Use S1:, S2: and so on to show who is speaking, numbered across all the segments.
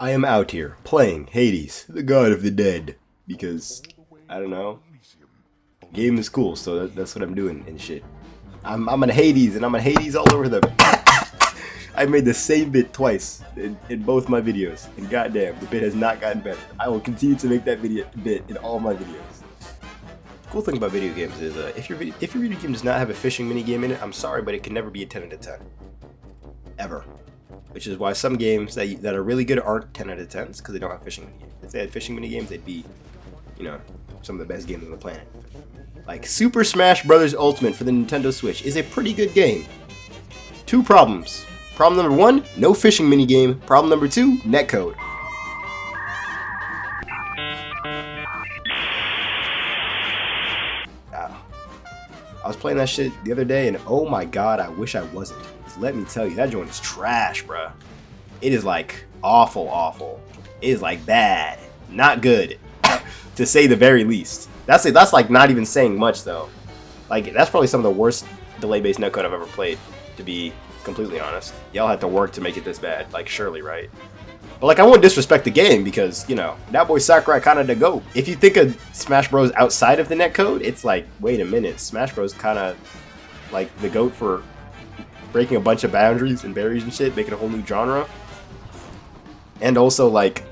S1: I am out here playing Hades, the god of the dead, because, I don't know, game is cool, so that's what I'm doing and shit. I'm on Hades, and I'm on Hades all over them. I made the same bit twice in both my videos, and goddamn, the bit has not gotten better. I will continue to make that bit in all my videos. Cool thing about video games is, if your video game does not have a fishing minigame in it, I'm sorry, but it can never be a 10 out of 10. Ever. Which is why some games that are really good aren't 10 out of 10s, because they don't have fishing minigames. If they had fishing minigames, they'd be, you know, some of the best games on the planet. Like, Super Smash Bros. Ultimate for the Nintendo Switch is a pretty good game. Two problems. Problem number one, no fishing minigame. Problem number two, netcode. I was playing that shit the other day, and oh my god, I wish I wasn't. Let me tell you, that joint is trash, bruh. It is like awful. It is like bad, not good, to say the very least. That's like not even saying much though. Like that's probably some of the worst delay-based netcode I've ever played, to be completely honest. Y'all had to work to make it this bad, like surely, right? But like I won't disrespect the game because you know that boy Sakurai kind of the GOAT. If you think of Smash Bros outside of the netcode, it's like wait a minute, Smash Bros kind of like the GOAT for breaking a bunch of boundaries and barriers and shit, making a whole new genre. And also, like,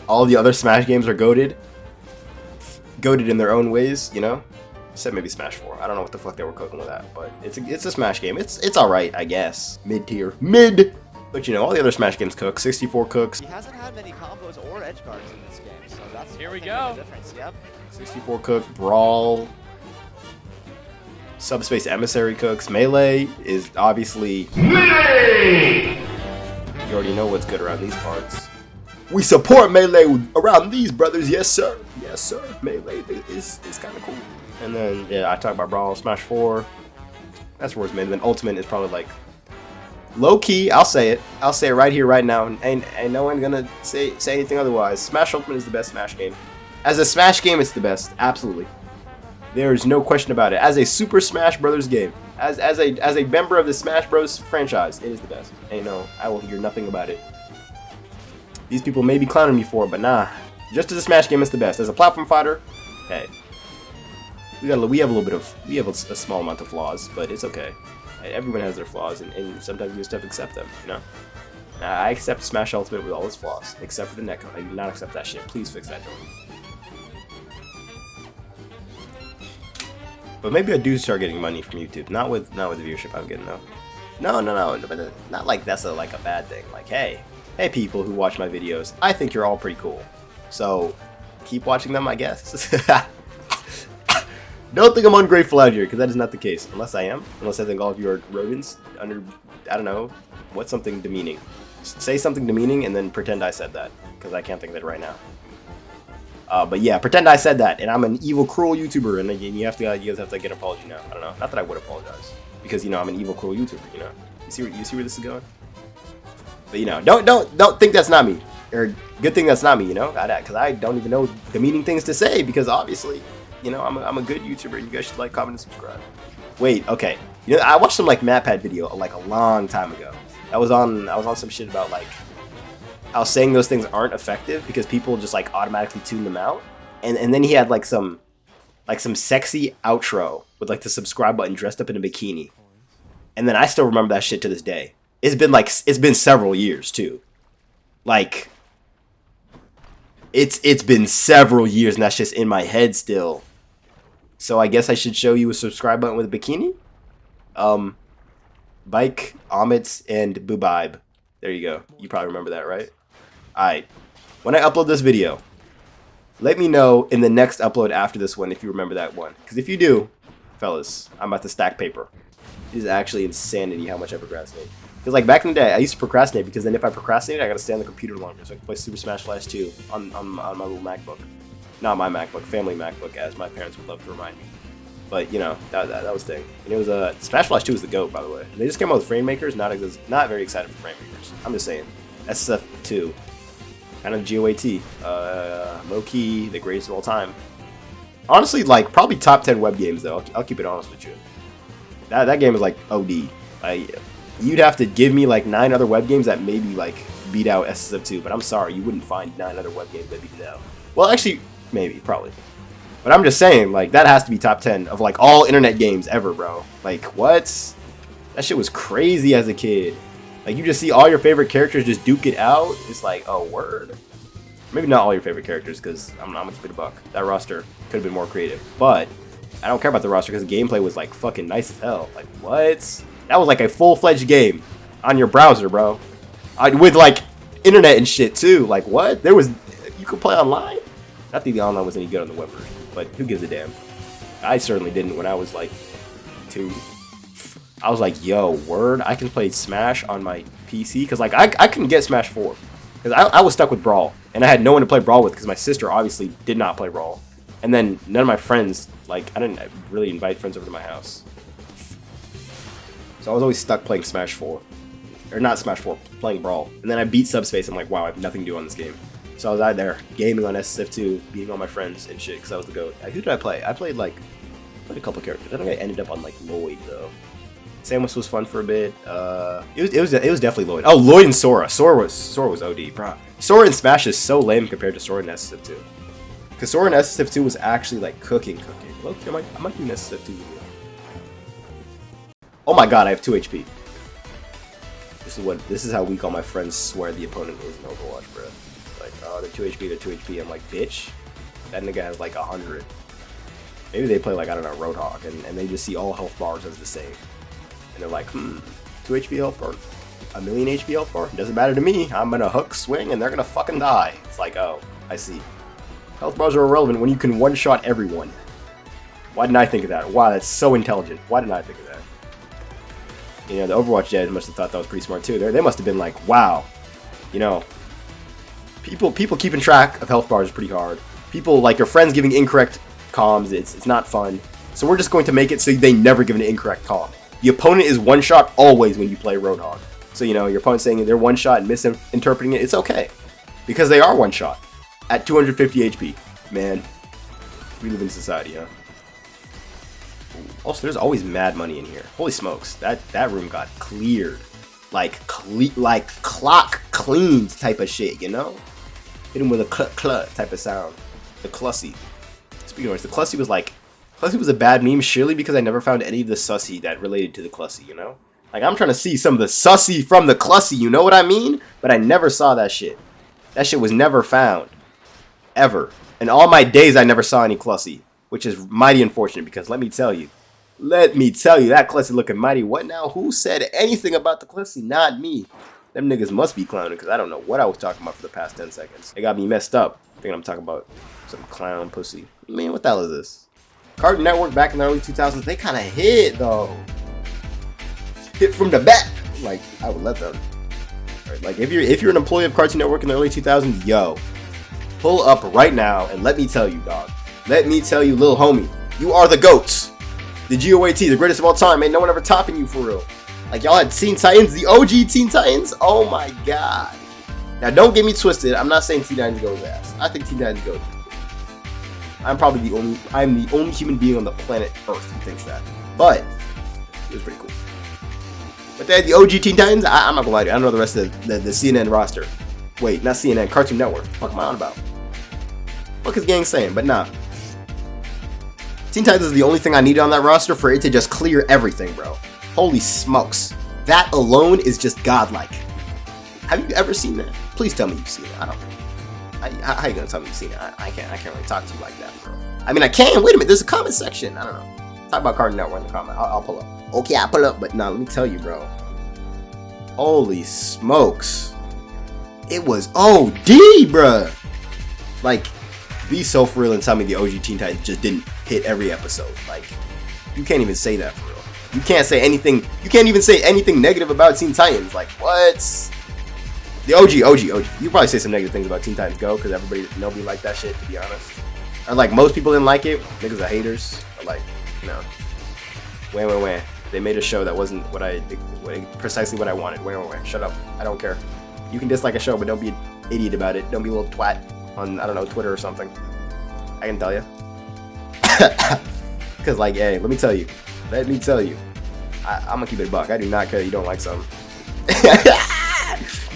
S1: all the other Smash games are goated in their own ways, you know? Except maybe Smash 4. I don't know what the fuck they were cooking with that, but it's a Smash game. It's alright, I guess. Mid-tier. Mid! But you know, all the other Smash games cook. 64 cooks.
S2: He hasn't had many combos or edge guards in this game, so that's
S3: here we go.
S2: The difference. Yep.
S1: 64 cook, Brawl. Subspace Emissary cooks. Melee is obviously... Melee! You already know what's good around these parts. We support Melee around these brothers, yes sir. Yes sir. Melee is kind of cool. And then, yeah, I talk about Brawl, Smash 4. That's where it's made. And then Ultimate is probably like... low-key, I'll say it. I'll say it right here, right now. And no one gonna say anything otherwise. Smash Ultimate is the best Smash game. As a Smash game, it's the best. Absolutely. There's no question about it. As a Super Smash Bros. Game, as a member of the Smash Bros. Franchise, it is the best. And no, I will hear nothing about it. These people may be clowning me for it, but nah. Just as a Smash game, it's the best. As a platform fighter, hey, we have a small amount of flaws, but it's okay. Everyone has their flaws, and sometimes you just have to accept them. You know, I accept Smash Ultimate with all its flaws, except for the netcode. I do not accept that shit. Please fix that, Jordan. But maybe I do start getting money from YouTube. Not with the viewership I'm getting though. No. But not like that's like a bad thing. Like, hey people who watch my videos, I think you're all pretty cool. So keep watching them, I guess. Don't think I'm ungrateful out here, because that is not the case. Unless I am. Unless I think all of you are rodents under, I don't know, what's something demeaning. Say something demeaning and then pretend I said that, because I can't think of it right now. But yeah, pretend I said that, and I'm an evil, cruel YouTuber, and you guys have to get an apology now. I don't know. Not that I would apologize, because you know I'm an evil, cruel YouTuber. You know, you see where this is going. But you know, don't think that's not me, or good thing that's not me. You know, because I don't even know demeaning things to say, because obviously, you know, I'm a good YouTuber. You guys should like, comment, and subscribe. Wait, okay. You know, I watched some like MatPat video like a long time ago. I was on some shit about like how saying those things aren't effective because people just like automatically tune them out. And then he had like some sexy outro with like the subscribe button dressed up in a bikini. And then I still remember that shit to this day. It's been several years too. Like it's been several years and that's just in my head still. So I guess I should show you a subscribe button with a bikini. Bike, Omits, and Bubibe. There you go. You probably remember that, right? Alright. When I upload this video, let me know in the next upload after this one if you remember that one. Because if you do, fellas, I'm about to stack paper. It is actually insanity how much I procrastinate. Because like back in the day, I used to procrastinate because then if I procrastinate, I gotta stay on the computer longer. So I can play Super Smash Flash 2 on my little MacBook. Not my MacBook, family MacBook, as my parents would love to remind me. But you know, that was the thing. And it was Smash Flash 2 is the GOAT, by the way. And they just came out with Frame Makers. Not very excited for Frame Makers. I'm just saying. SF2, kind of GOAT, low key, the greatest of all time. Honestly, like probably top 10 web games though. I'll keep it honest with you. That game is like OD. You'd have to give me like 9 other web games that maybe like beat out SSF2, but I'm sorry, you wouldn't find 9 other web games that beat it out. Well, actually, maybe, probably. But I'm just saying, like, that has to be top 10 of, like, all internet games ever, bro. Like, what? That shit was crazy as a kid. Like, you just see all your favorite characters just duke it out. It's like, oh, word. Maybe not all your favorite characters, because I'm gonna keep it a buck. That roster could have been more creative. But I don't care about the roster, because the gameplay was, like, fucking nice as hell. Like, what? That was, like, a full-fledged game on your browser, bro. With, like, internet and shit, too. Like, what? There was... You could play online? Not that the online was any good on the web version, but who gives a damn? I certainly didn't when I was, like, 2. I was like, yo, word, I can play Smash on my PC? Because, like, I couldn't get Smash 4. Because I was stuck with Brawl. And I had no one to play Brawl with because my sister obviously did not play Brawl. And then none of my friends, like, I didn't really invite friends over to my house. So I was always stuck playing Smash 4. Or not Smash 4, playing Brawl. And then I beat Subspace. I'm like, wow, I have nothing to do on this game. So I was out there, gaming on SSF2, beating all my friends and shit, because I was the GOAT. Who did I play? I played a couple characters. I think I ended up on, like, Lloyd, though. Samus was fun for a bit. It was definitely Lloyd. Oh, Lloyd and Sora. Sora was OD, bro. Sora in Smash is so lame compared to Sora in SSF2. Because Sora in SSF2 was actually, like, cooking. Well, I might do an SSF2 video. Oh my god, I have 2 HP. This is how weak all my friends swear the opponent is in Overwatch, bro. Like, oh, they're 2 HP, they're 2 HP. I'm like, bitch, that nigga has like 100. Maybe they play like, I don't know, Roadhog, and they just see all health bars as the same. And they're like, 2 HP health bar, 1,000,000 HP health bar? Doesn't matter to me. I'm gonna hook, swing, and they're gonna fucking die. It's like, oh, I see. Health bars are irrelevant when you can one-shot everyone. Why didn't I think of that? Wow, that's so intelligent. Why didn't I think of that? You know, the Overwatch devs must have thought that was pretty smart too. They must have been like, wow, you know, people keeping track of health bars is pretty hard. People, like your friends giving incorrect comms, it's not fun. So we're just going to make it so they never give an incorrect comm. The opponent is one shot always when you play Roadhog. So, you know, your opponent's saying they're one shot and misinterpreting it, it's okay. Because they are one shot at 250 HP. Man, we live in society, huh? Also, there's always mad money in here. Holy smokes, that room got cleared. Like clock cleaned type of shit, you know? Hit him with a clut type of sound. The Clussy. Speaking of which, the Clussy was a bad meme, surely because I never found any of the sussy that related to the Clussy, you know? Like, I'm trying to see some of the sussy from the Clussy, you know what I mean? But I never saw that shit. That shit was never found. Ever. In all my days, I never saw any Clussy. Which is mighty unfortunate, because let me tell you, that Clussy looking mighty. What now? Who said anything about the Clussy? Not me. Them niggas must be clowning, because I don't know what I was talking about for the past 10 seconds. They got me messed up, thinking I'm talking about some clown pussy. Man, what the hell is this? Cartoon Network back in the early 2000s, they kind of hit, though. Hit from the back. Like, I would let them. Right, like, if you're an employee of Cartoon Network in the early 2000s, yo, pull up right now, and let me tell you, dog. Let me tell you, little homie, you are the GOATs. The GOAT, the greatest of all time. Ain't no one ever topping you for real. Like, y'all had Teen Titans, the OG Teen Titans. Oh my god. Now, don't get me twisted. I'm not saying Teen Titans goes ass. I think Teen Titans goes. I'm the only human being on the planet Earth who thinks that. But it was pretty cool. But they had the OG Teen Titans. I'm not gonna lie to you. I don't know the rest of the CNN roster. Wait, not CNN, Cartoon Network. What am I on about? What is gang saying? But nah. Teen Titans is the only thing I needed on that roster for it to just clear everything, bro. Holy smokes. That alone is just godlike. Have you ever seen that? Please tell me you've seen it. I don't know. How you gonna tell me you've seen it? I can't really talk to you like that, bro. I mean, I can. Wait a minute. There's a comment section. I don't know. Talk about Cartoon Network in the comment. I'll pull up. Okay, I'll pull up. But nah, let me tell you, bro. Holy smokes. It was OD, bro. Like, be so for real and tell me the OG Teen Titans just didn't hit every episode. Like, you can't even say that for real. You can't say anything. You can't even say anything negative about Teen Titans. Like, what? The OG. You probably say some negative things about Teen Titans Go because nobody liked that shit, to be honest. Or like most people didn't like it. Niggas are haters. Or like, you know, wah. They made a show that wasn't precisely what I wanted. Wah. Shut up. I don't care. You can dislike a show, but don't be an idiot about it. Don't be a little twat on, I don't know, Twitter or something. I can tell you. Because, like, hey, let me tell you. I'm going to keep it a buck. I do not care that you don't like something.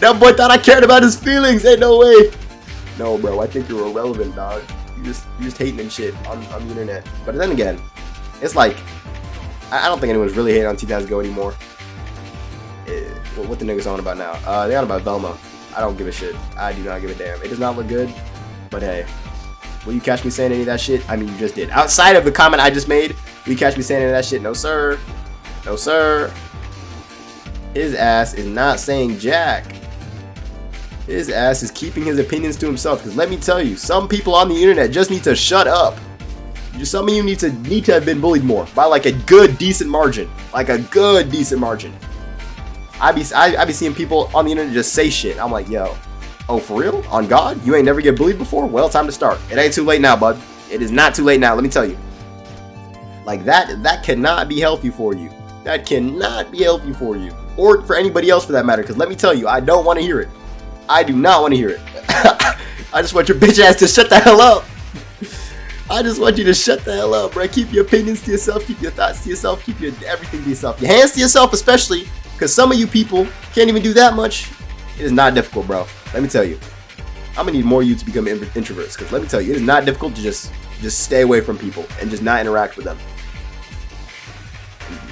S1: That boy thought I cared about his feelings. Ain't no way. No, bro. I think you're irrelevant, dog. You're just hating and shit on the internet. But then again, it's like I don't think anyone's really hating on T-Downs Go anymore. What the niggas on about now? They on about Velma. I don't give a shit. I do not give a damn. It does not look good. But hey, will you catch me saying any of that shit? I mean, you just did. Outside of the comment I just made, will you catch me saying any of that shit? No, sir. No, sir. His ass is not saying jack. His ass is keeping his opinions to himself. Because let me tell you, some people on the internet just need to shut up. Some of you need to have been bullied more by like a good, decent margin. Like a good, decent margin. I be seeing people on the internet just say shit. I'm like, yo, oh, for real? On God? You ain't never get bullied before? Well, time to start. It ain't too late now, bud. It is not too late now, let me tell you. Like that cannot be healthy for you. That cannot be healthy for you. Or for anybody else for that matter, because let me tell you, I don't want to hear it. I do not want to hear it. I just want your bitch ass to shut the hell up. I just want you to shut the hell up, bro. Keep your opinions to yourself, keep your thoughts to yourself, keep your everything to yourself. Your hands to yourself especially, because some of you people can't even do that much. It is not difficult, bro. Let me tell you. I'm gonna need more of you to become introverts, because let me tell you, it is not difficult to just stay away from people and just not interact with them.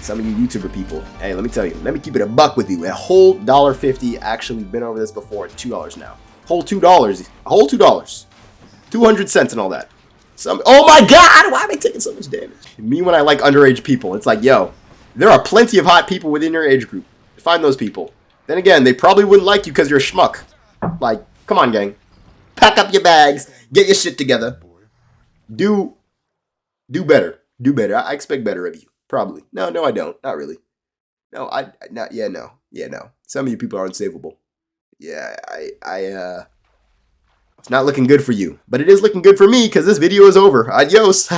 S1: Some of you YouTuber people, hey, let me tell you, let me keep it a buck with you. A whole $1.50, actually, we've been over this before. It's $2 now. Whole $2, a whole $2, 200 cents and all that. Oh my God, why am I taking so much damage? Me when I like underage people, it's like, yo, there are plenty of hot people within your age group. Find those people. Then again, they probably wouldn't like you because you're a schmuck. Like, come on, gang. Pack up your bags. Get your shit together. Do better. Do better. I expect better of you. Probably. No, I don't. Not really. No, no. Some of you people are unsavable. Yeah, it's not looking good for you. But it is looking good for me because this video is over. Adios.